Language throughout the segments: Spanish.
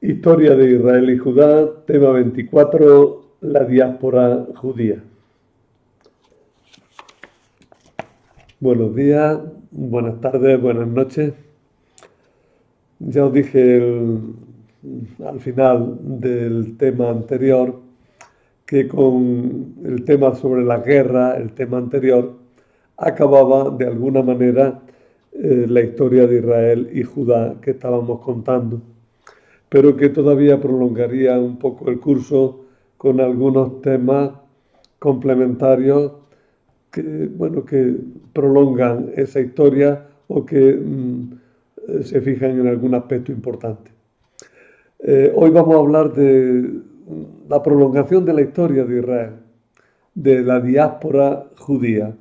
Historia de Israel y Judá, tema 24, la diáspora judía. Buenos días, buenas tardes, buenas noches. Ya os dije al final del tema anterior que con el tema sobre la guerra, el tema anterior, acababa de alguna manera la historia de Israel y Judá que estábamos contando, pero que todavía prolongaría un poco el curso con algunos temas complementarios que prolongan esa historia o que se fijan en algún aspecto importante. Hoy vamos a hablar de la prolongación de la historia de Israel, de la diáspora judía.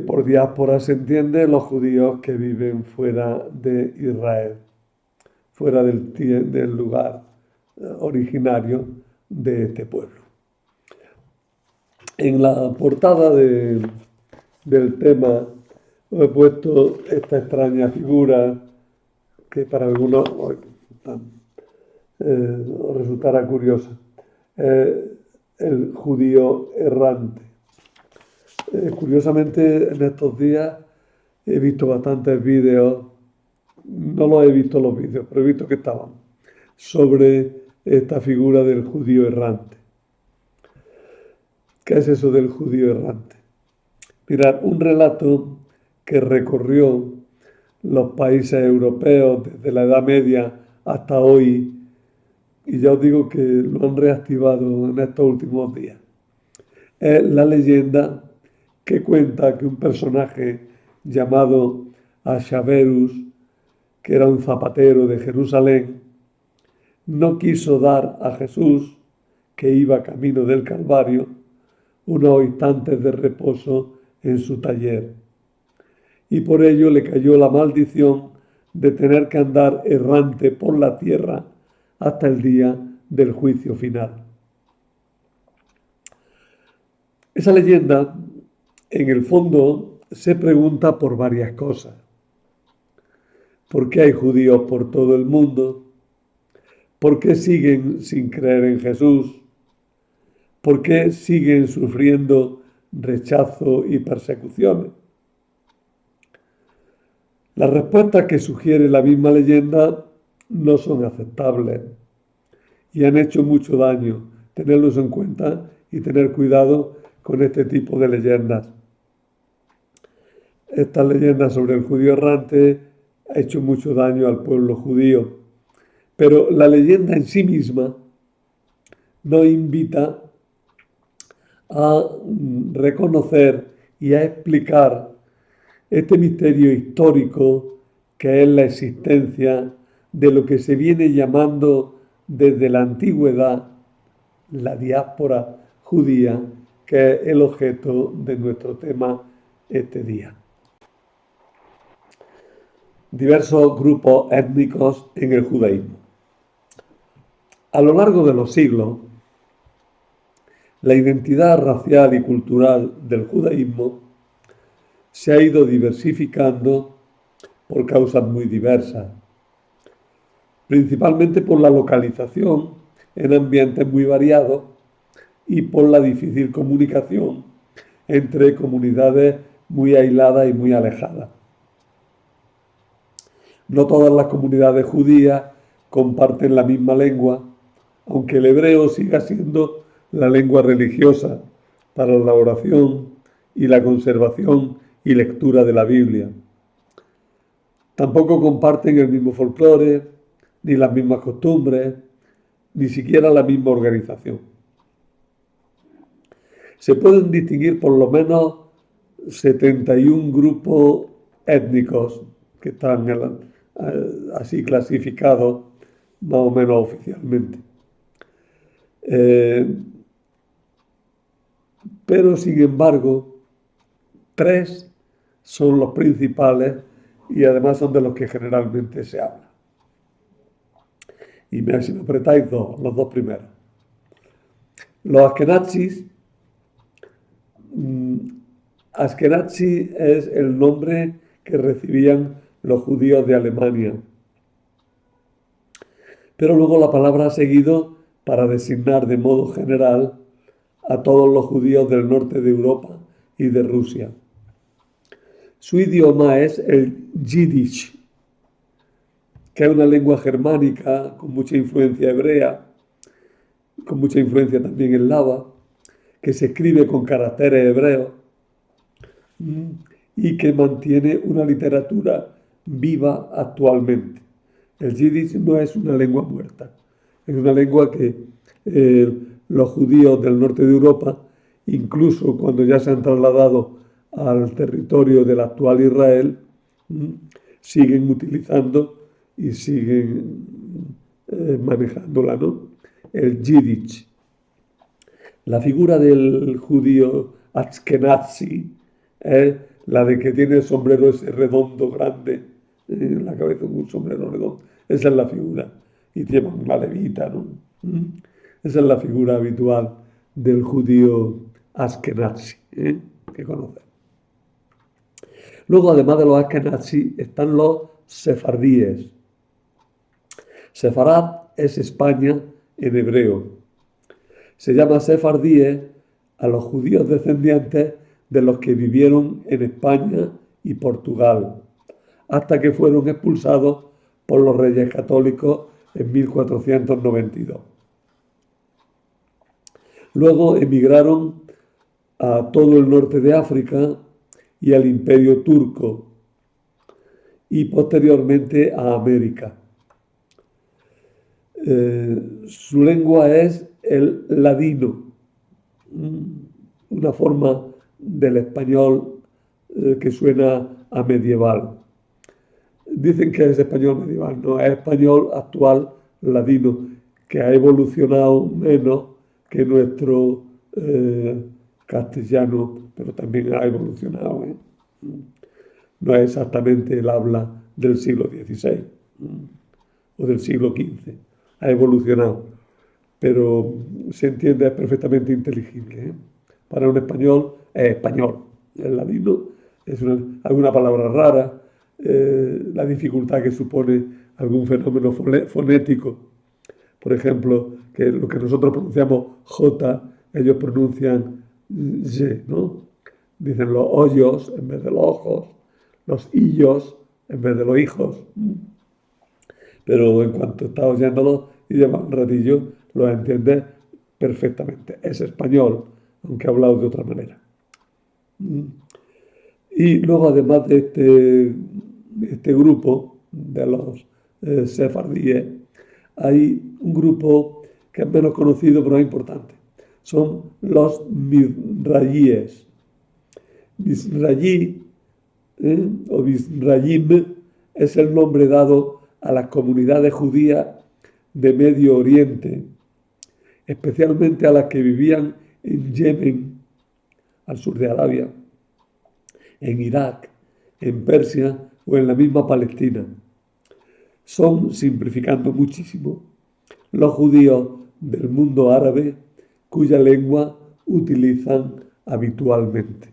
Por diáspora se entiende los judíos que viven fuera de Israel, fuera del lugar originario de este pueblo. En la portada del tema he puesto esta extraña figura que para algunos os resultará curiosa. El judío errante. Curiosamente, en estos días he visto bastantes vídeos, no los he visto los vídeos, pero he visto que estaban, sobre esta figura del judío errante. ¿Qué es eso del judío errante? Mirad, un relato que recorrió los países europeos desde la Edad Media hasta hoy, y ya os digo que lo han reactivado en estos últimos días. Es la leyenda que cuenta que un personaje llamado Ashaverus, que era un zapatero de Jerusalén, no quiso dar a Jesús, que iba camino del Calvario, unos instantes de reposo en su taller. Y por ello le cayó la maldición de tener que andar errante por la tierra hasta el día del juicio final. Esa leyenda, en el fondo, se pregunta por varias cosas. ¿Por qué hay judíos por todo el mundo? ¿Por qué siguen sin creer en Jesús? ¿Por qué siguen sufriendo rechazo y persecuciones? Las respuestas que sugiere la misma leyenda no son aceptables y han hecho mucho daño. Tenerlos en cuenta y tener cuidado con este tipo de leyendas. Esta leyenda sobre el judío errante ha hecho mucho daño al pueblo judío, pero la leyenda en sí misma nos invita a reconocer y a explicar este misterio histórico que es la existencia de lo que se viene llamando desde la antigüedad la diáspora judía, que es el objeto de nuestro tema este día. Diversos grupos étnicos en el judaísmo. A lo largo de los siglos, la identidad racial y cultural del judaísmo se ha ido diversificando por causas muy diversas, principalmente por la localización en ambientes muy variados y por la difícil comunicación entre comunidades muy aisladas y muy alejadas. No todas las comunidades judías comparten la misma lengua, aunque el hebreo siga siendo la lengua religiosa para la oración y la conservación y lectura de la Biblia. Tampoco comparten el mismo folclore, ni las mismas costumbres, ni siquiera la misma organización. Se pueden distinguir por lo menos 71 grupos étnicos que están así clasificados más o menos oficialmente. Pero sin embargo, 3 son los principales y además son de los que generalmente se habla. Y si me apretáis los 2 primeros. Los askenazis. Askenazi es el nombre que recibían los judíos de Alemania. pero luego la palabra ha seguido para designar de modo general a todos los judíos del norte de Europa y de Rusia. Su idioma es el Yiddish, que es una lengua germánica con mucha influencia hebrea, con mucha influencia también eslava, que se escribe con caracteres hebreos y que mantiene una literatura viva actualmente. El Yiddish no es una lengua muerta, es una lengua que los judíos del norte de Europa, incluso cuando ya se han trasladado al territorio del actual Israel, siguen utilizando y siguen manejándola, ¿no? El Yiddish. La figura del judío Ashkenazi es la de que tiene el sombrero ese redondo grande en la cabeza, un sombrero redondo. Esa es la figura. Y lleva una levita, ¿no? Esa es la figura habitual del judío Ashkenazi, que conocemos. Luego, además de los Ashkenazi, están los sefardíes. Sefarad es España en hebreo. Se llama sefardíes a los judíos descendientes de los que vivieron en España y Portugal, hasta que fueron expulsados por los reyes católicos en 1492. Luego emigraron a todo el norte de África y al Imperio Turco y posteriormente a América. Su lengua es el ladino, una forma del español que suena a medieval. Dicen que es español medieval, no, es español actual ladino, que ha evolucionado menos que nuestro castellano, pero también ha evolucionado. No es exactamente el habla del siglo XVI o del siglo XV, ha evolucionado, pero se entiende, es perfectamente inteligible. Para un español es español, el ladino es alguna palabra rara, la dificultad que supone algún fenómeno fonético. Por ejemplo, que lo que nosotros pronunciamos J, ellos pronuncian Y, ¿no? Dicen los hoyos en vez de los ojos, los hillos en vez de los hijos. Pero en cuanto estás oyéndolo y llevas un ratillo, lo entiendes perfectamente. Es español, aunque hablado de otra manera. Y luego, además de este grupo de los sefardíes, hay un grupo que es menos conocido pero es importante. Son los mizrayíes. Mizrayí o Mizrayim es el nombre dado a las comunidades judías de Medio Oriente, especialmente a las que vivían en Yemen, al sur de Arabia, en Irak, en Persia o en la misma Palestina. Son, simplificando muchísimo, los judíos del mundo árabe cuya lengua utilizan habitualmente.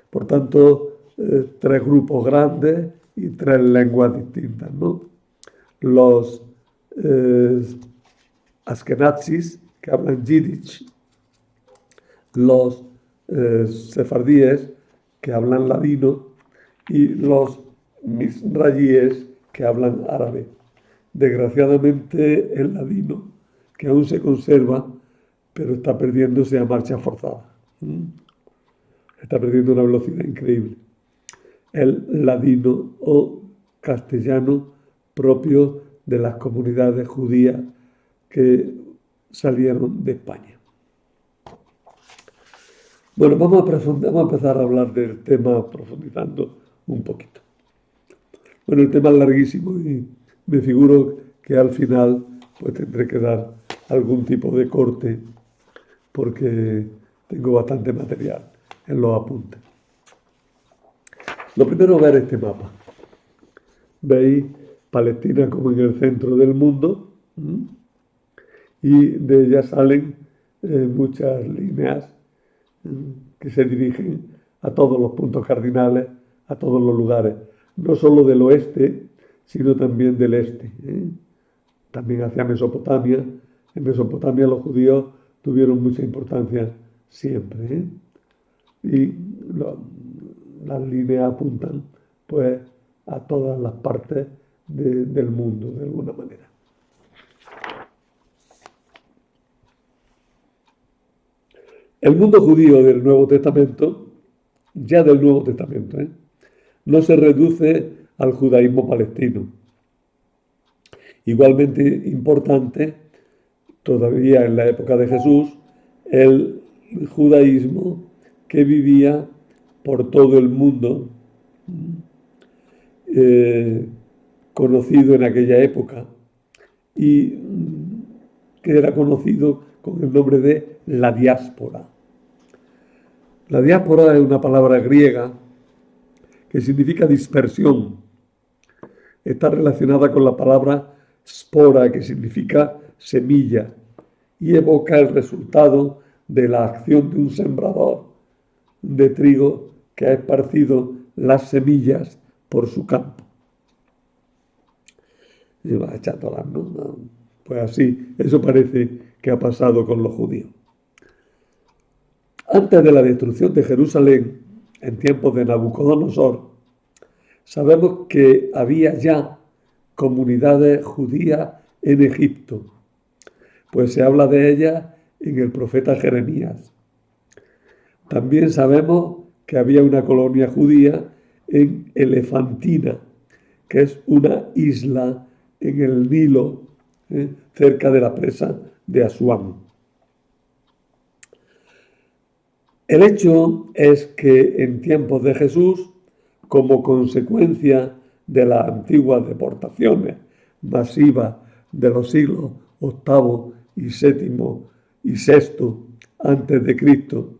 Por tanto, tres grupos grandes y tres lenguas distintas, ¿no? Los Ashkenazis, que hablan Yiddish, los sefardíes, que hablan ladino, y los mizrayíes, que hablan árabe. Desgraciadamente, el ladino, que aún se conserva, pero está perdiéndose a marcha forzada. Está perdiendo una velocidad increíble. El ladino o castellano propio de las comunidades judías que salieron de España. Bueno, vamos a empezar a hablar del tema profundizando un poquito. Bueno, el tema es larguísimo y me figuro que al final pues tendré que dar algún tipo de corte porque tengo bastante material en los apuntes. Lo primero es ver este mapa. Veis Palestina como en el centro del mundo y de ella salen muchas líneas que se dirigen a todos los puntos cardinales, a todos los lugares, no solo del oeste, sino también del este. también hacia Mesopotamia. En Mesopotamia los judíos tuvieron mucha importancia siempre, ¿eh? Y las líneas apuntan pues a todas las partes del mundo de alguna manera. El mundo judío del Nuevo Testamento, ya del Nuevo Testamento, no se reduce al judaísmo palestino. Igualmente importante, todavía en la época de Jesús, el judaísmo que vivía por todo el mundo, conocido en aquella época, y que era conocido con el nombre de la diáspora. La diáspora es una palabra griega que significa dispersión. Está relacionada con la palabra spora, que significa semilla, y evoca el resultado de la acción de un sembrador de trigo que ha esparcido las semillas por su campo. Y va echándolas, ¿no? Pues así, eso parece que ha pasado con los judíos. Antes de la destrucción de Jerusalén, en tiempos de Nabucodonosor, sabemos que había ya comunidades judías en Egipto, pues se habla de ellas en el profeta Jeremías. También sabemos que había una colonia judía en Elefantina, que es una isla en el Nilo, cerca de la presa de Asuán. El hecho es que en tiempos de Jesús, como consecuencia de las antiguas deportaciones masivas de los siglos VIII y VII y VI antes de Cristo,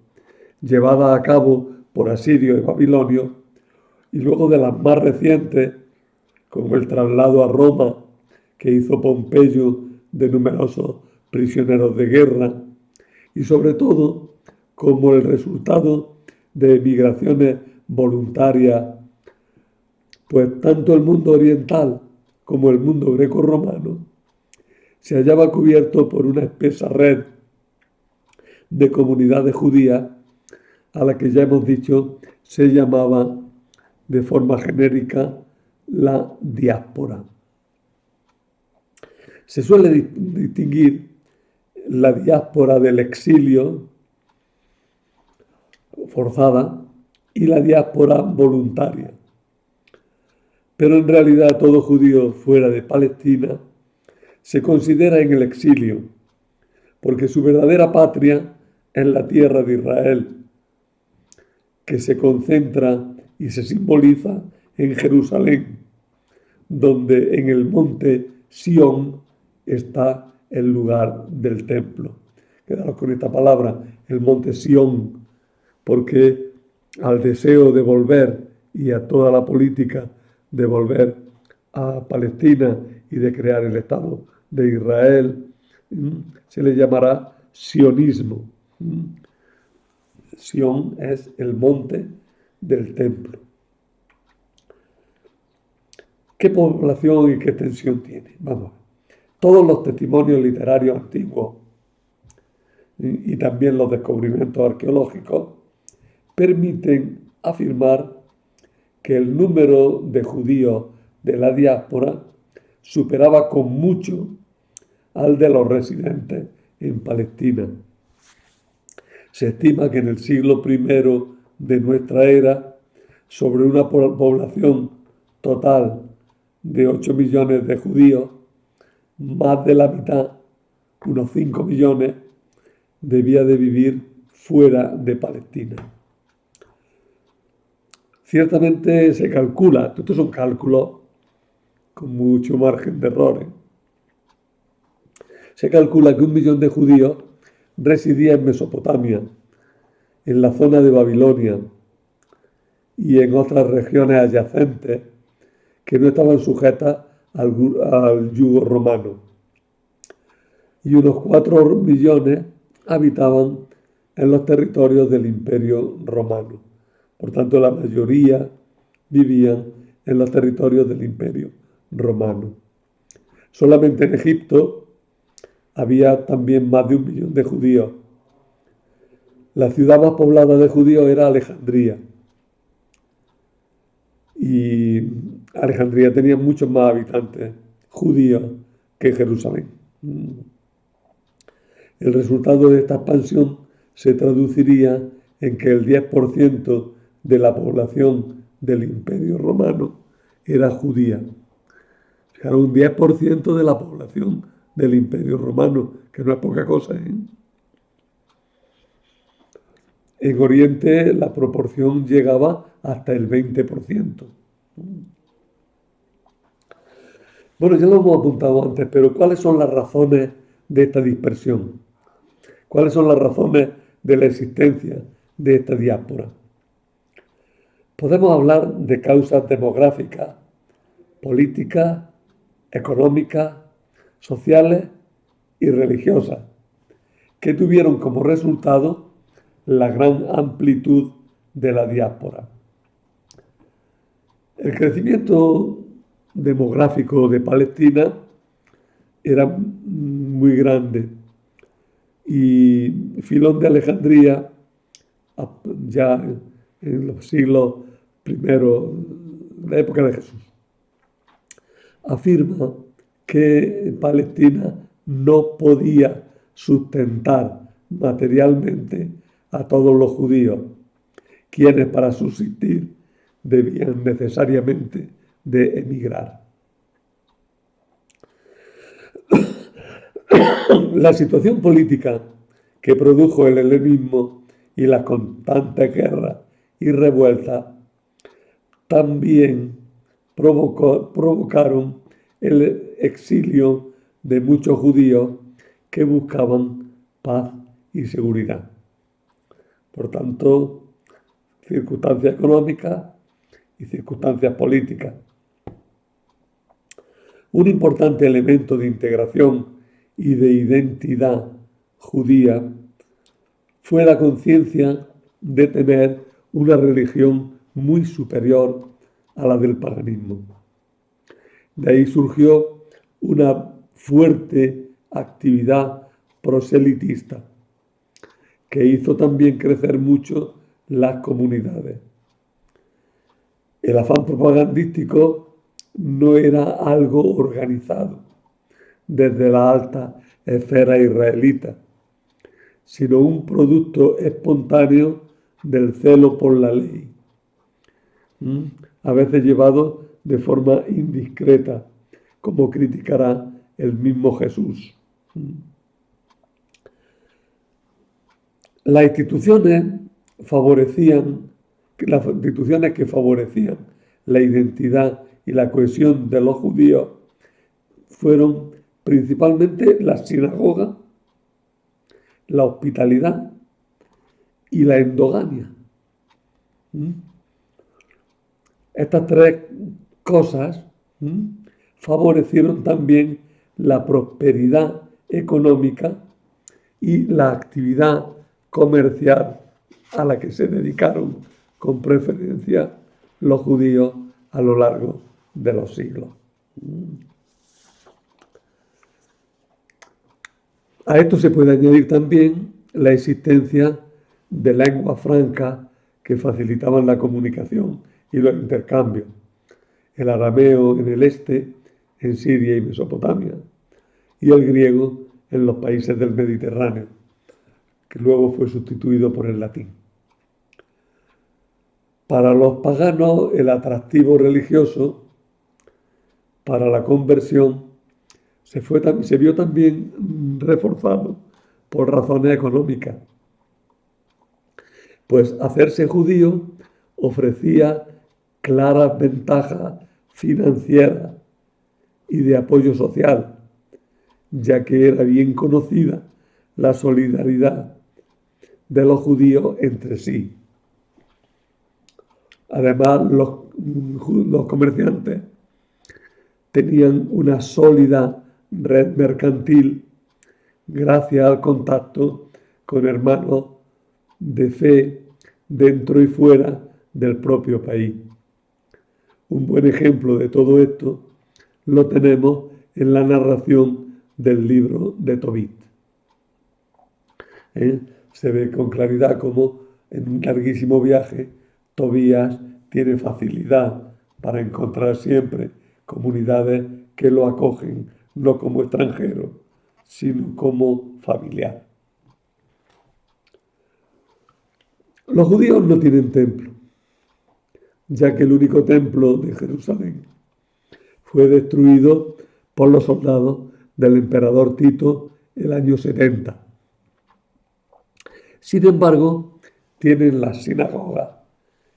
llevadas a cabo por asirios y babilonios, y luego de las más recientes, como el traslado a Roma que hizo Pompeyo de numerosos prisioneros de guerra, y sobre todo como el resultado de migraciones voluntarias, pues tanto el mundo oriental como el mundo grecorromano se hallaba cubierto por una espesa red de comunidades judías a la que ya hemos dicho se llamaba de forma genérica la diáspora. Se suele distinguir la diáspora del exilio forzada y la diáspora voluntaria. Pero en realidad todo judío fuera de Palestina se considera en el exilio, porque su verdadera patria es la tierra de Israel, que se concentra y se simboliza en Jerusalén, donde en el monte Sión está el lugar del templo. Quedaros con esta palabra, el monte Sión, porque al deseo de volver y a toda la política de volver a Palestina y de crear el Estado de Israel, se le llamará sionismo. Sión es el monte del templo. ¿Qué población y qué extensión tiene? Vamos. Todos los testimonios literarios antiguos y también los descubrimientos arqueológicos permiten afirmar que el número de judíos de la diáspora superaba con mucho al de los residentes en Palestina. Se estima que en el siglo I de nuestra era, sobre una población total de 8 millones de judíos, más de la mitad, unos 5 millones, debía de vivir fuera de Palestina. Ciertamente se calcula, estos son cálculos con mucho margen de errores, se calcula que 1 millón de judíos residía en Mesopotamia, en la zona de Babilonia y en otras regiones adyacentes que no estaban sujetas al yugo romano. Y unos 4 millones habitaban en los territorios del Imperio Romano. Por tanto, la mayoría vivían en los territorios del Imperio Romano. Solamente en Egipto había también más de 1 millón de judíos. La ciudad más poblada de judíos era Alejandría. Y Alejandría tenía muchos más habitantes judíos que Jerusalén. El resultado de esta expansión se traduciría en que el 10% de la población del Imperio Romano era judía. Fijaros, un 10% de la población del Imperio Romano, que no es poca cosa, ¿eh? En Oriente la proporción llegaba hasta el 20%. Bueno, ya lo hemos apuntado antes, pero ¿cuáles son las razones de esta dispersión? ¿Cuáles son las razones de la existencia de esta diáspora? Podemos hablar de causas demográficas, políticas, económicas, sociales y religiosas, que tuvieron como resultado la gran amplitud de la diáspora. El crecimiento demográfico de Palestina era muy grande y Filón de Alejandría, ya en los siglos primeros, la época de Jesús, afirma que Palestina no podía sustentar materialmente a todos los judíos, quienes para subsistir debían necesariamente de emigrar. La situación política que produjo el helenismo y las constantes guerras y revueltas también provocaron el exilio de muchos judíos que buscaban paz y seguridad. Por tanto, circunstancias económicas y circunstancias políticas. Un importante elemento de integración y de identidad judía fue la conciencia de tener una religión muy superior a la del paganismo. De ahí surgió una fuerte actividad proselitista que hizo también crecer mucho las comunidades. El afán propagandístico no era algo organizado desde la alta esfera israelita, sino un producto espontáneo del celo por la ley, a veces llevado de forma indiscreta, como criticará el mismo Jesús. Las instituciones que favorecían la identidad y la cohesión de los judíos fueron principalmente la sinagoga, la hospitalidad y la endogamia. Estas tres cosas favorecieron también la prosperidad económica y la actividad comercial a la que se dedicaron con preferencia los judíos a lo largo de los siglos. A esto se puede añadir también la existencia de lenguas francas que facilitaban la comunicación y los intercambios. El arameo en el este, en Siria y Mesopotamia, y el griego en los países del Mediterráneo, que luego fue sustituido por el latín. Para los paganos, el atractivo religioso para la conversión se vio también reforzado por razones económicas, pues hacerse judío ofrecía claras ventajas financieras y de apoyo social, ya que era bien conocida la solidaridad de los judíos entre sí. Además, los comerciantes tenían una sólida red mercantil gracias al contacto con hermanos de fe dentro y fuera del propio país. Un buen ejemplo de todo esto lo tenemos en la narración del libro de Tobit. Se ve con claridad cómo en un larguísimo viaje Tobías tiene facilidad para encontrar siempre comunidades que lo acogen, no como extranjero, sino como familiar. Los judíos no tienen templo, ya que el único templo de Jerusalén fue destruido por los soldados del emperador Tito el año 70. Sin embargo, tienen las sinagogas,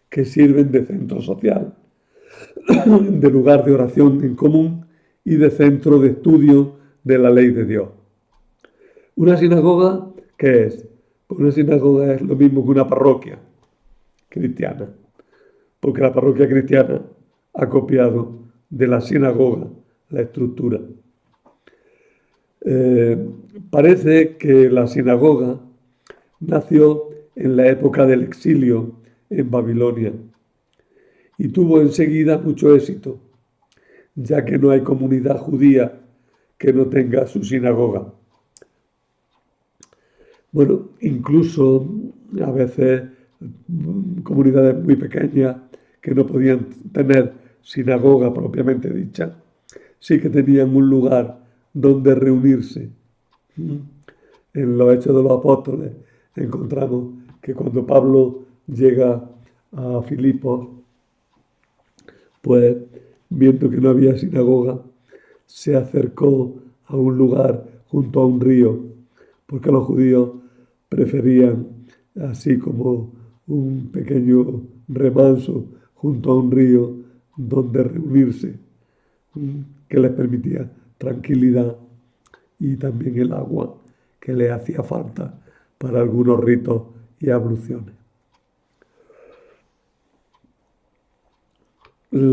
que sirven de centro social, de lugar de oración en común y de centro de estudio de la ley de Dios. ¿Una sinagoga qué es? Pues una sinagoga es lo mismo que una parroquia cristiana, porque la parroquia cristiana ha copiado de la sinagoga la estructura. Parece que la sinagoga nació en la época del exilio en Babilonia y tuvo enseguida mucho éxito, ya que no hay comunidad judía que no tenga su sinagoga. Bueno, incluso a veces comunidades muy pequeñas que no podían tener sinagoga propiamente dicha, sí que tenían un lugar donde reunirse. En los Hechos de los Apóstoles encontramos que cuando Pablo llega a Filipos, pues viendo que no había sinagoga, se acercó a un lugar junto a un río, porque los judíos preferían, así como un pequeño remanso junto a un río donde reunirse, que les permitía tranquilidad, y también el agua que le hacía falta para algunos ritos y abluciones. En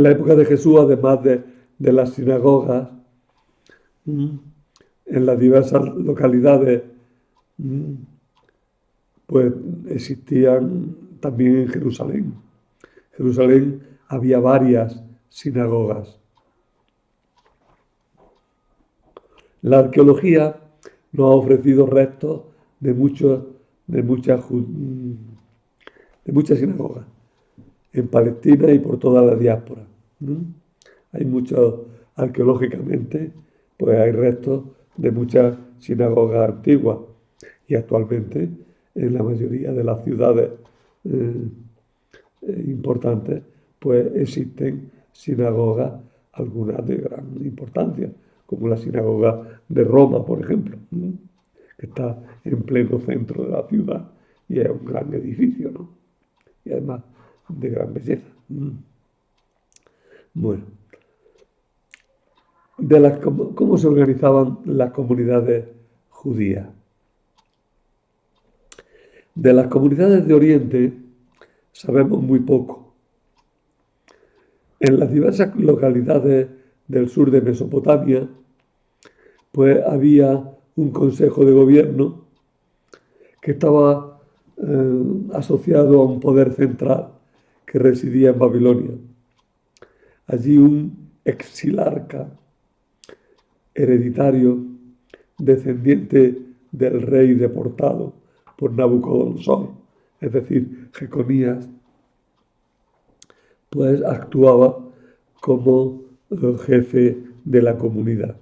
la época de Jesús, además de las sinagogas, en las diversas localidades, pues existían también en Jerusalén. En Jerusalén había varias sinagogas. La arqueología nos ha ofrecido restos de muchas sinagogas en Palestina y por toda la diáspora. Hay muchos, arqueológicamente, pues hay restos de muchas sinagogas antiguas y actualmente en la mayoría de las ciudades importantes pues existen sinagogas, algunas de gran importancia, como la sinagoga de Roma, por ejemplo, que está en pleno centro de la ciudad y es un gran edificio, ¿no? Y además de gran belleza. Bueno, ¿cómo se organizaban las comunidades judías? De las comunidades de Oriente sabemos muy poco. En las diversas localidades del sur de Mesopotamia, pues había un consejo de gobierno que estaba asociado a un poder central que residía en Babilonia. Allí un exilarca hereditario, descendiente del rey deportado por Nabucodonosor, es decir, Jeconías, pues actuaba como jefe de la comunidad.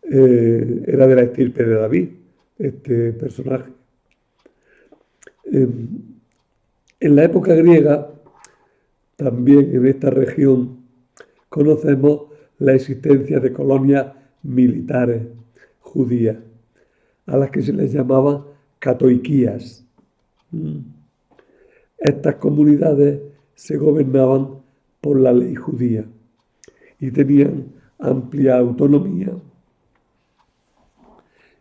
Era de la estirpe de David, este personaje. En la época griega, también en esta región, conocemos la existencia de colonias militares judías, a las que se les llamaba catoiquías. Estas comunidades se gobernaban por la ley judía y tenían amplia autonomía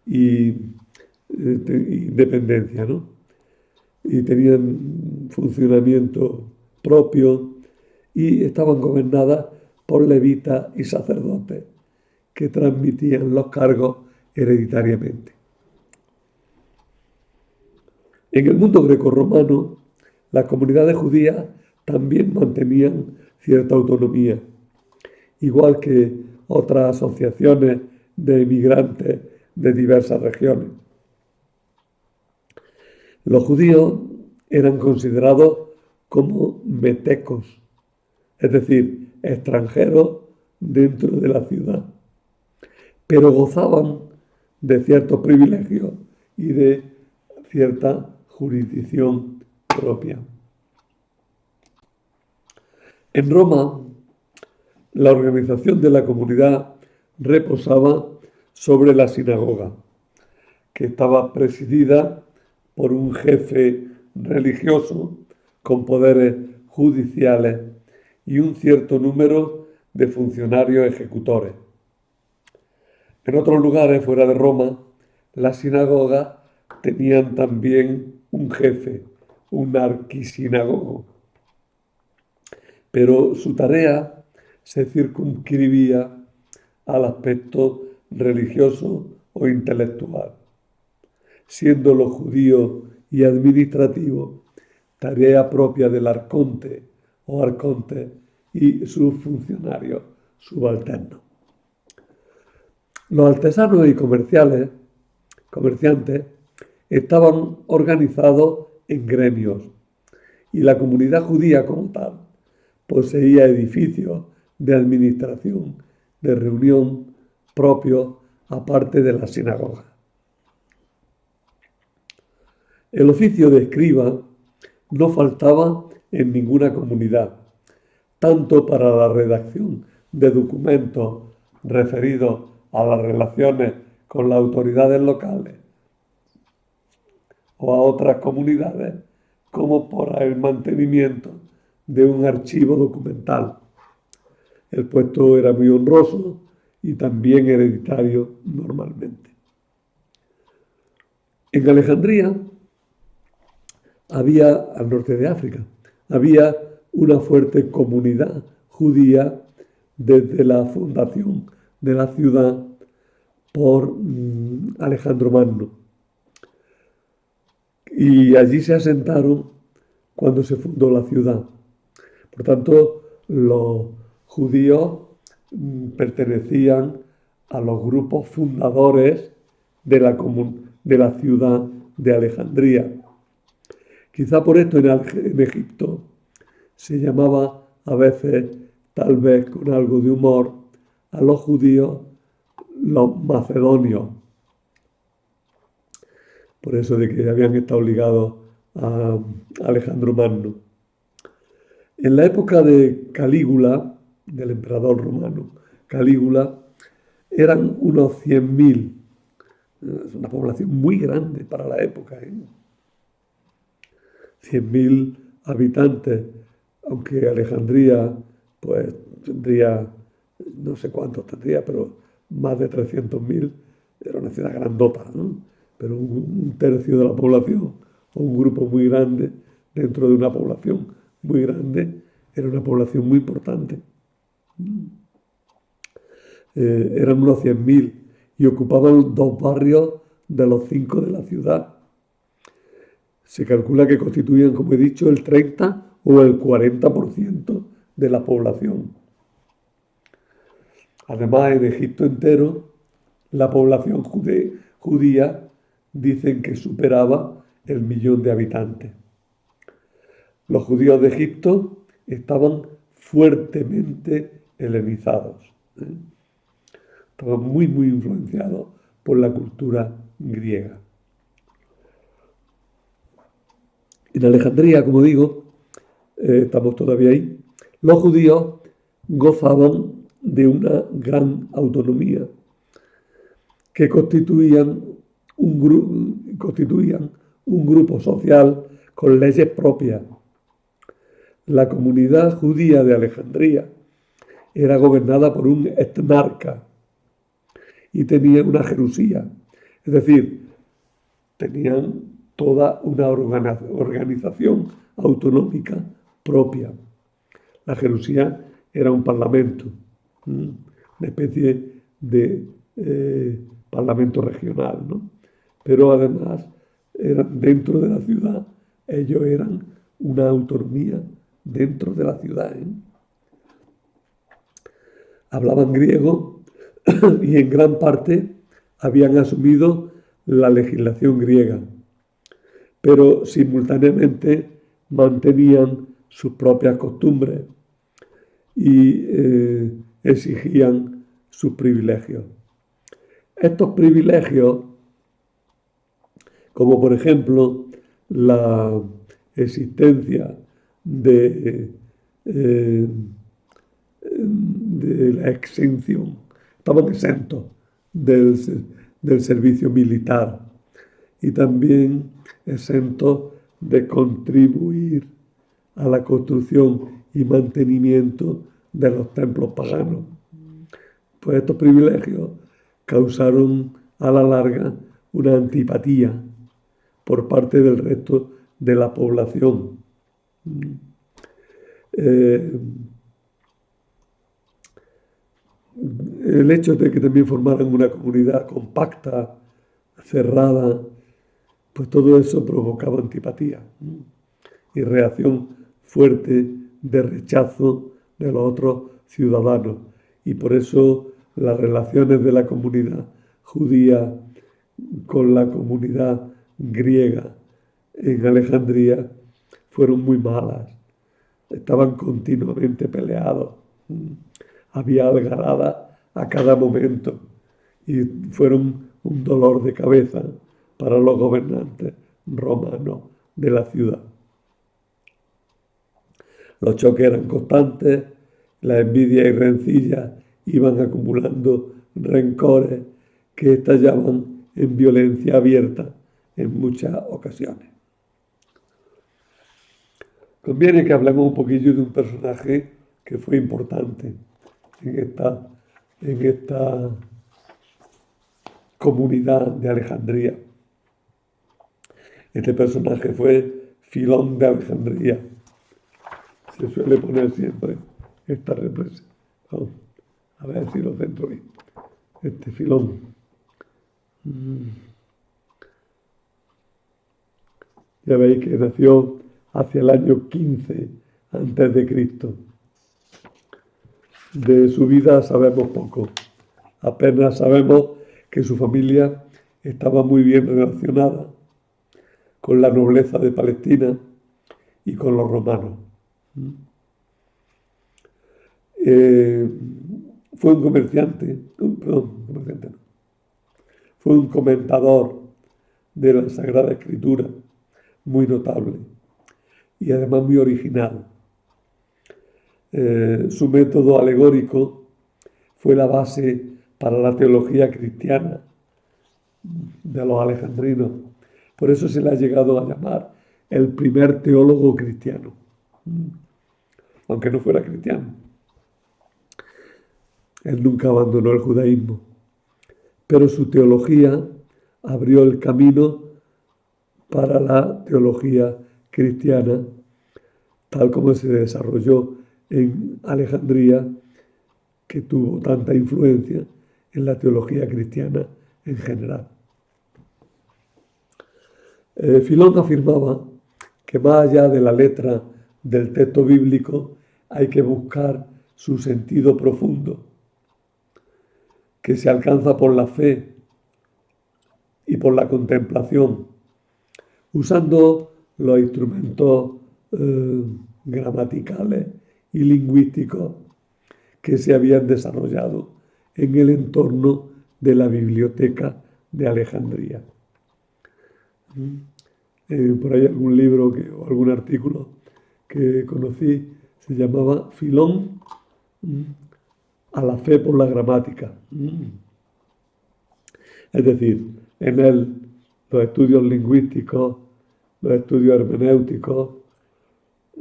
y independencia, ¿no? Y tenían funcionamiento propio y estaban gobernadas por levitas y sacerdotes que transmitían los cargos hereditariamente. En el mundo grecorromano, las comunidades judías también mantenían cierta autonomía, igual que otras asociaciones de emigrantes de diversas regiones. Los judíos eran considerados como metecos, es decir, extranjeros dentro de la ciudad, pero gozaban de ciertos privilegios y de cierta jurisdicción propia. En Roma, la organización de la comunidad reposaba sobre la sinagoga, que estaba presidida por un jefe religioso con poderes judiciales y un cierto número de funcionarios ejecutores. En otros lugares fuera de Roma, las sinagogas tenían también un jefe, un arquisinagogo, pero su tarea se circunscribía al aspecto religioso o intelectual, siendo lo judío y administrativo tarea propia del arconte o arconte y sus funcionarios subalternos. Los artesanos y comerciantes estaban organizados en gremios y la comunidad judía como tal poseía edificios de administración, de reunión propios aparte de la sinagoga. El oficio de escriba no faltaba en ninguna comunidad, tanto para la redacción de documentos referidos a las relaciones con las autoridades locales o a otras comunidades, como para el mantenimiento de un archivo documental. El puesto era muy honroso y también hereditario normalmente. En Alejandría, al norte de África, había una fuerte comunidad judía desde la fundación de la ciudad por Alejandro Magno. Y allí se asentaron cuando se fundó la ciudad. Por tanto, los judíos pertenecían a los grupos fundadores de la ciudad de Alejandría. Quizá por esto en Egipto se llamaba a veces, tal vez con algo de humor, a los judíos los macedonios. Por eso de que habían estado ligados a Alejandro Magno. En la época de Calígula, del emperador romano Calígula, eran unos 100.000. Es una población muy grande para la época, 100.000 habitantes, aunque Alejandría pues tendría, no sé cuántos tendría, pero más de 300.000, era una ciudad grandota, ¿no? Pero un tercio de la población, o un grupo muy grande, dentro de una población muy grande, era una población muy importante. Eran unos 100.000 y ocupaban 2 barrios de los 5 de la ciudad. Se calcula que constituían, como he dicho, el 30 o el 40% de la población. Además, en Egipto entero, la población judía dicen que superaba el 1.000.000 de habitantes. Los judíos de Egipto estaban fuertemente helenizados. Estaban muy, muy influenciados por la cultura griega. En Alejandría, como digo, estamos todavía ahí, los judíos gozaban de una gran autonomía que constituían un grupo social con leyes propias. La comunidad judía de Alejandría era gobernada por un etnarca y tenía una jerusía, es decir, tenían toda una organización autonómica propia. La jerusía era un parlamento, una especie de parlamento regional, ¿no? Pero además, dentro de la ciudad, ellos eran una autonomía dentro de la ciudad, hablaban griego y en gran parte habían asumido la legislación griega, pero simultáneamente mantenían sus propias costumbres y exigían sus privilegios. Estos privilegios, como por ejemplo la existencia de la exención, estaban exentos del servicio militar y también exentos de contribuir a la construcción y mantenimiento de los templos paganos. Pues estos privilegios causaron a la larga una antipatía por parte del resto de la población. El hecho de que también formaran una comunidad compacta, cerrada, pues todo eso provocaba antipatía y reacción fuerte de rechazo de los otros ciudadanos. Y por eso las relaciones de la comunidad judía con la comunidad griega en Alejandría fueron muy malas. Estaban continuamente peleados. Había algarada a cada momento y fueron un dolor de cabeza para los gobernantes romanos de la ciudad. Los choques eran constantes, la envidia y rencillas iban acumulando rencores que estallaban en violencia abierta en muchas ocasiones. Conviene que hablemos un poquillo de un personaje que fue importante en esta comunidad de Alejandría. Este personaje fue Filón de Alejandría. Se suele poner siempre esta representación. A ver si lo centro bien. Este Filón. Ya veis que nació hacia el año 15 antes de Cristo. De su vida sabemos poco. Apenas sabemos que su familia estaba muy bien relacionada con la nobleza de Palestina y con los romanos. Fue un comerciante, fue un comentador de la Sagrada Escritura muy notable y además muy original. Su método alegórico fue la base para la teología cristiana de los alejandrinos. Por eso se le ha llegado a llamar el primer teólogo cristiano, aunque no fuera cristiano. Él nunca abandonó el judaísmo, pero su teología abrió el camino para la teología cristiana, tal como se desarrolló en Alejandría, que tuvo tanta influencia en la teología cristiana en general. Filón afirmaba que más allá de la letra del texto bíblico hay que buscar su sentido profundo, que se alcanza por la fe y por la contemplación, usando los instrumentos gramaticales y lingüísticos que se habían desarrollado en el entorno de la biblioteca de Alejandría. Por ahí algún libro o algún artículo que conocí se llamaba Filón a la fe por la gramática. Es decir, en él los estudios lingüísticos, los estudios hermenéuticos,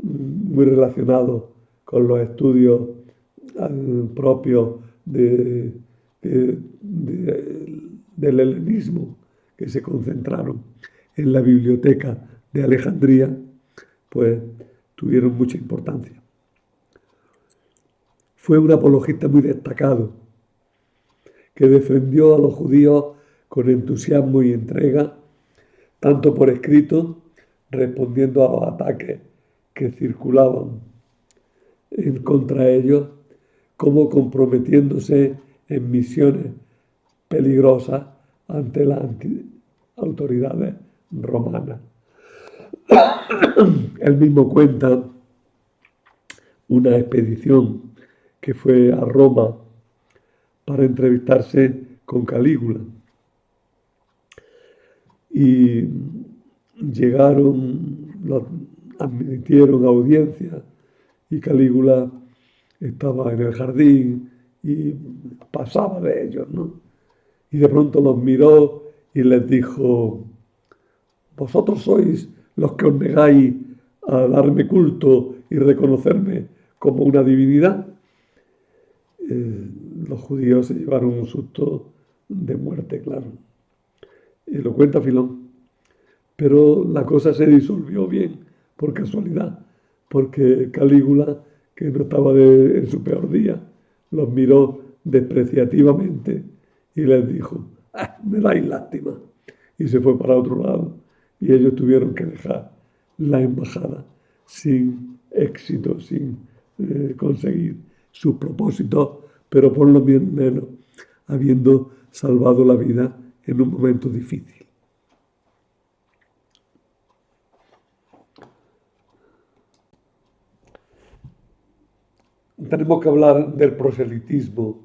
muy relacionados con los estudios propios del helenismo, que se concentraron en la biblioteca de Alejandría, pues tuvieron mucha importancia. Fue un apologista muy destacado, que defendió a los judíos con entusiasmo y entrega, tanto por escrito, respondiendo a los ataques que circulaban en contra ellos, como comprometiéndose en misiones peligrosas ante las autoridades romanas. Él mismo cuenta una expedición que fue a Roma para entrevistarse con Calígula. Y llegaron, lo admitieron audiencia y Calígula estaba en el jardín y pasaba de ellos, ¿no? Y de pronto los miró y les dijo: vosotros sois los que os negáis a darme culto y reconocerme como una divinidad. Los judíos se llevaron un susto de muerte, claro. Lo cuenta Filón. Pero la cosa se disolvió bien, por casualidad, porque Calígula, que no estaba en su peor día, los miró despreciativamente y les dijo: me dais lástima. Y se fue para otro lado y ellos tuvieron que dejar la embajada sin éxito, sin conseguir sus propósitos, pero por lo menos habiendo salvado la vida en un momento difícil. Tenemos que hablar del proselitismo,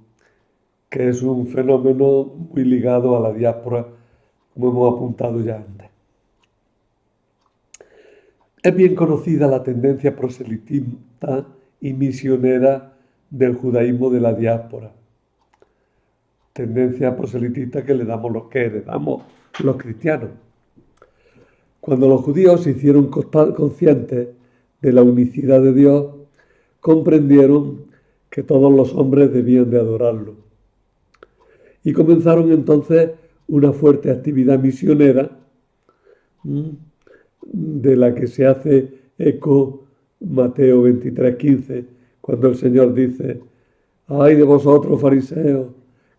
que es un fenómeno muy ligado a la diáspora, como hemos apuntado ya antes. Es bien conocida la tendencia proselitista y misionera del judaísmo de la diáspora. Tendencia proselitista que heredamos los cristianos. Cuando los judíos se hicieron conscientes de la unicidad de Dios, comprendieron que todos los hombres debían de adorarlo. Y comenzaron entonces una fuerte actividad misionera, de la que se hace eco Mateo 23:15, cuando el Señor dice: ay de vosotros, fariseos,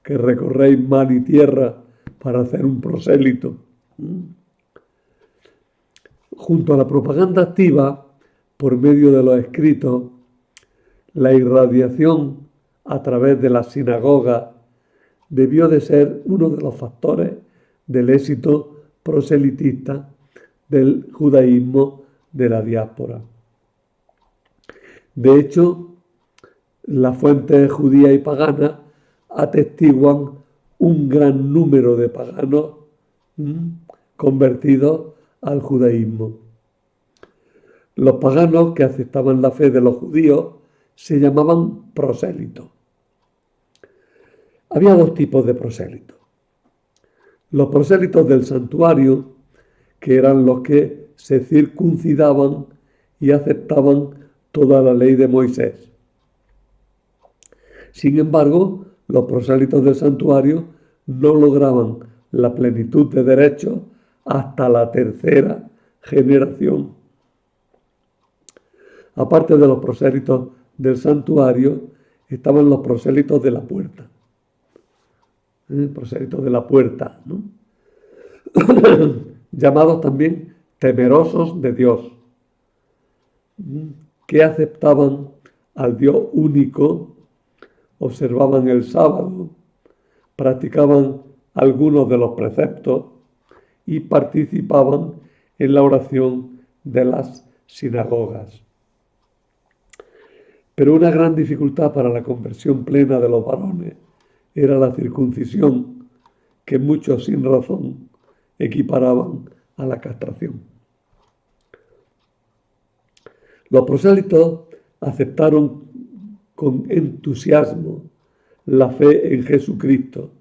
que recorréis mar y tierra para hacer un prosélito. Junto a la propaganda activa, por medio de los escritos, la irradiación a través de las sinagogas debió de ser uno de los factores del éxito proselitista del judaísmo de la diáspora. De hecho, las fuentes judías y paganas atestiguan un gran número de paganos convertidos al judaísmo. Los paganos que aceptaban la fe de los judíos se llamaban prosélitos. Había dos tipos de prosélitos. Los prosélitos del santuario, que eran los que se circuncidaban y aceptaban toda la ley de Moisés. Sin embargo, los prosélitos del santuario no lograban la plenitud de derechos hasta la tercera generación. Aparte de los prosélitos del santuario, estaban los prosélitos de la puerta. Prosélitos de la puerta, ¿no? Llamados también temerosos de Dios, que aceptaban al Dios único, observaban el sábado, practicaban algunos de los preceptos y participaban en la oración de las sinagogas. Pero una gran dificultad para la conversión plena de los varones era la circuncisión, que muchos sin razón equiparaban a la castración. Los prosélitos aceptaron con entusiasmo la fe en Jesucristo,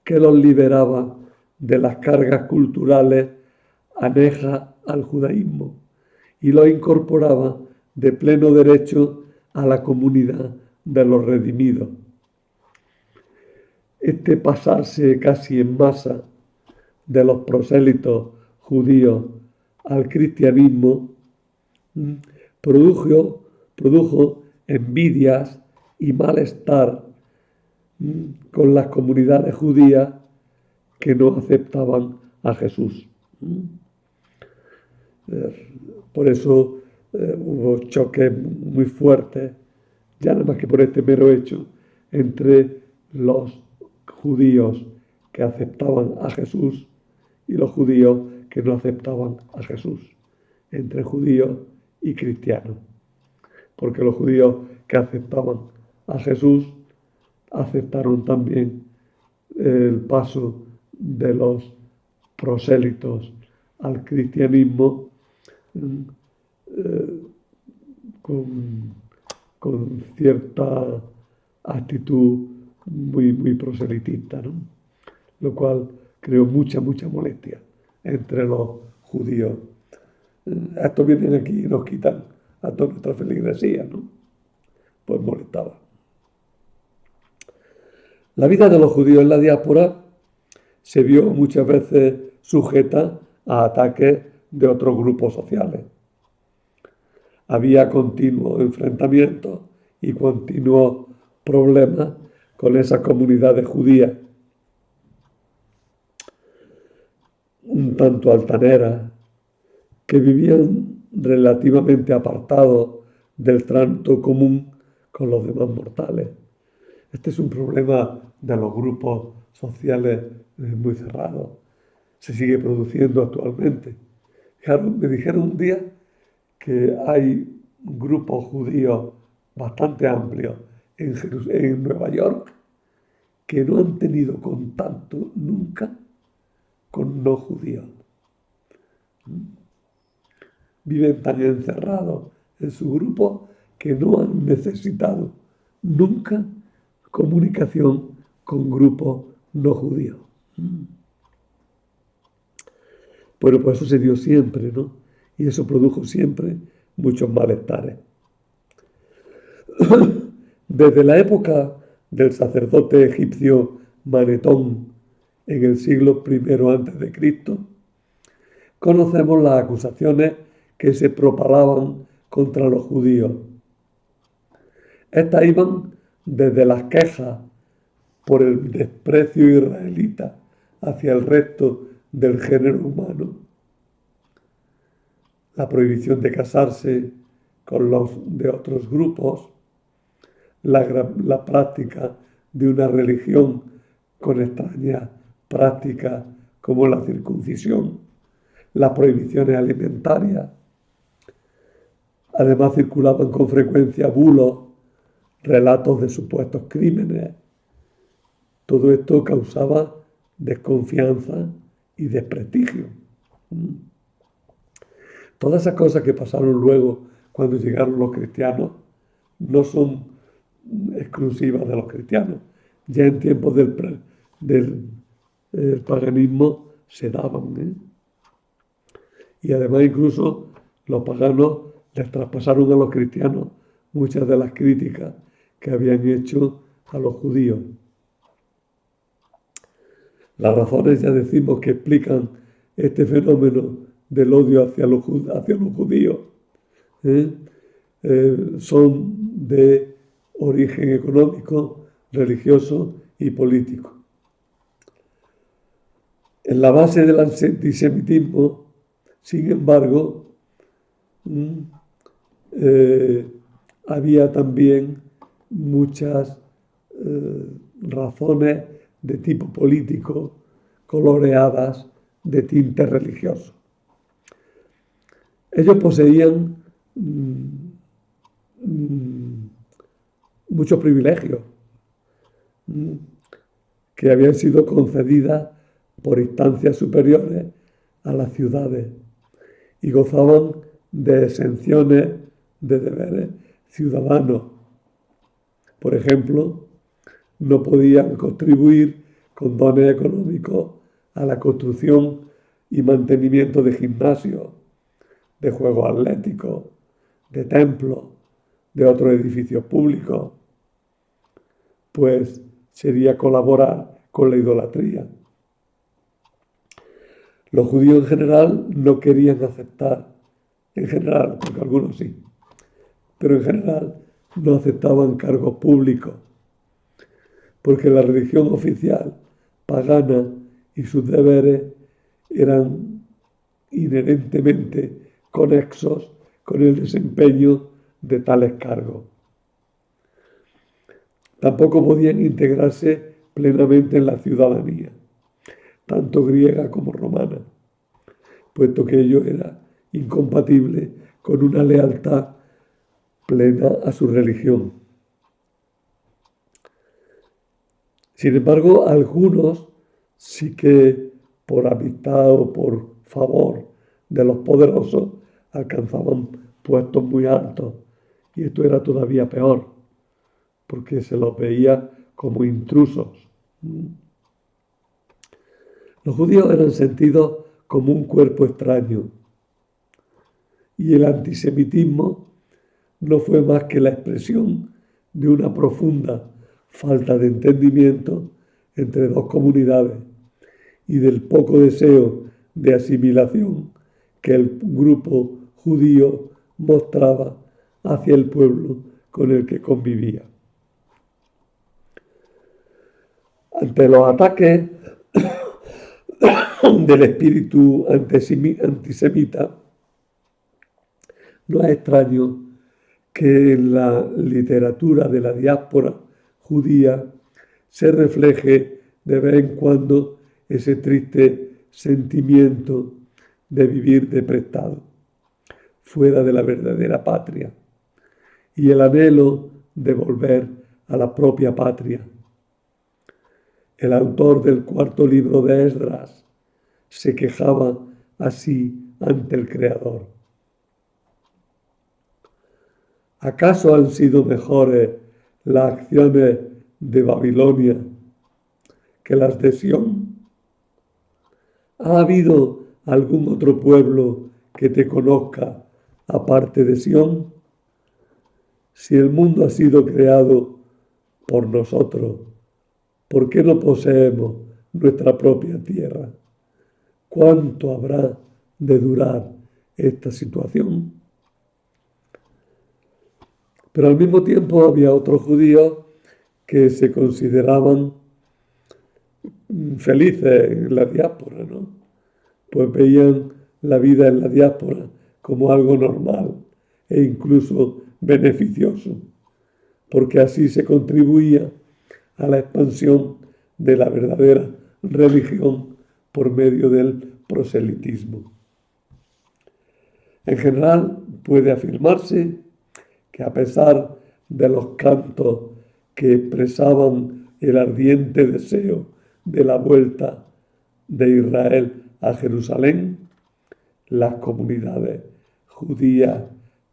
que los liberaba de las cargas culturales anejas al judaísmo y los incorporaba de pleno derecho a la comunidad de los redimidos. Este pasarse casi en masa de los prosélitos judíos al cristianismo produjo envidias y malestar con las comunidades judías que no aceptaban a Jesús. Por eso hubo choques muy fuertes ya nada más que por este mero hecho, entre los judíos que aceptaban a Jesús y los judíos que no aceptaban a Jesús, entre judíos y cristianos. Porque los judíos que aceptaban a Jesús aceptaron también el paso de los prosélitos al cristianismo con, con cierta actitud muy proselitista, ¿no? Lo cual creó mucha molestia entre los judíos. Estos vienen aquí y nos quitan a toda nuestra feligresía, ¿no? Pues molestaba. La vida de los judíos en la diáspora se vio muchas veces sujeta a ataques de otros grupos sociales. Había continuos enfrentamientos y continuos problemas con esas comunidades judías, un tanto altaneras, que vivían relativamente apartados del trato común con los demás mortales. Este es un problema de los grupos sociales muy cerrados. Se sigue produciendo actualmente. Me dijeron un día que hay grupos judíos bastante amplios en Nueva York que no han tenido contacto nunca con no judíos. Viven tan encerrados en su grupo que no han necesitado nunca comunicación con grupos no judíos. Bueno, pues eso se dio siempre, ¿no? Y eso produjo siempre muchos malestares. Desde la época del sacerdote egipcio Manetón en el siglo I a.C., conocemos las acusaciones que se propalaban contra los judíos. Estas iban desde las quejas por el desprecio israelita hacia el resto del género humano, la prohibición de casarse con los de otros grupos, la práctica de una religión con extrañas prácticas como la circuncisión, las prohibiciones alimentarias. Además circulaban con frecuencia bulos, relatos de supuestos crímenes. Todo esto causaba desconfianza y desprestigio. Todas esas cosas que pasaron luego cuando llegaron los cristianos no son exclusivas de los cristianos. Ya en tiempos del paganismo se daban. Y además incluso los paganos les traspasaron a los cristianos muchas de las críticas que habían hecho a los judíos. Las razones, ya decimos, que explican este fenómeno del odio hacia los judíos son de origen económico, religioso y político. En la base del antisemitismo, sin embargo, había también muchas razones de tipo político coloreadas de tinte religioso. Ellos poseían muchos privilegios que habían sido concedidas por instancias superiores a las ciudades y gozaban de exenciones de deberes ciudadanos. Por ejemplo, no podían contribuir con dones económicos a la construcción y mantenimiento de gimnasios, de juegos atléticos, de templos, de otros edificios públicos, pues sería colaborar con la idolatría. Los judíos en general no querían aceptar, en general, porque algunos sí, pero en general no aceptaban cargos públicos, porque la religión oficial pagana y sus deberes eran inherentemente conexos con el desempeño de tales cargos. Tampoco podían integrarse plenamente en la ciudadanía, tanto griega como romana, puesto que ello era incompatible con una lealtad plena a su religión. Sin embargo, algunos sí que por amistad o por favor de los poderosos alcanzaban puestos muy altos, y esto era todavía peor, porque se los veía como intrusos. Los judíos eran sentidos como un cuerpo extraño, y el antisemitismo no fue más que la expresión de una profunda falta de entendimiento entre dos comunidades y del poco deseo de asimilación que el grupo judío mostraba hacia el pueblo con el que convivía. Ante los ataques del espíritu antisemita, no es extraño que en la literatura de la diáspora judía se refleje de vez en cuando ese triste sentimiento de vivir de prestado, fuera de la verdadera patria, y el anhelo de volver a la propia patria. El autor del cuarto libro de Esdras se quejaba así ante el Creador. ¿Acaso han sido mejores las acciones de Babilonia que las de Sión? ¿Ha habido algún otro pueblo que te conozca aparte de Sión? Si el mundo ha sido creado por nosotros, ¿por qué no poseemos nuestra propia tierra? ¿Cuánto habrá de durar esta situación? Pero al mismo tiempo había otros judíos que se consideraban felices en la diáspora, ¿no? Pues veían la vida en la diáspora como algo normal e incluso beneficioso, porque así se contribuía a la expansión de la verdadera religión por medio del proselitismo. En general, puede afirmarse que a pesar de los cantos que expresaban el ardiente deseo de la vuelta de Israel a Jerusalén, las comunidades judías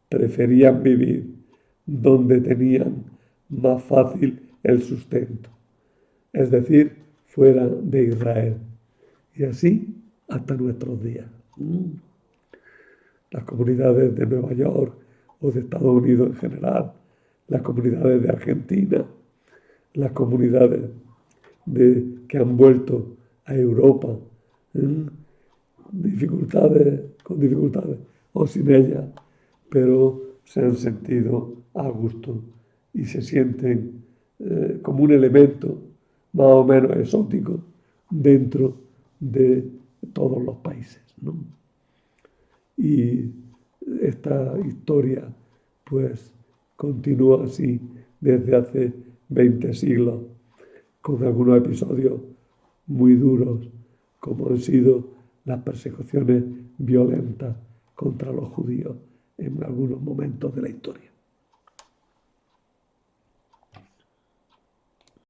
preferían vivir donde tenían más fácil el sustento, es decir, fuera de Israel. Y así hasta nuestros días. Las comunidades de Nueva York o de Estados Unidos en general, las comunidades de Argentina, las comunidades que han vuelto a Europa, con dificultades o sin ellas, pero se han sentido a gusto y se sienten como un elemento más o menos exótico dentro de todos los países, ¿no? Y esta historia pues continúa así desde hace 20 siglos, con algunos episodios muy duros, como han sido las persecuciones violentas contra los judíos en algunos momentos de la historia.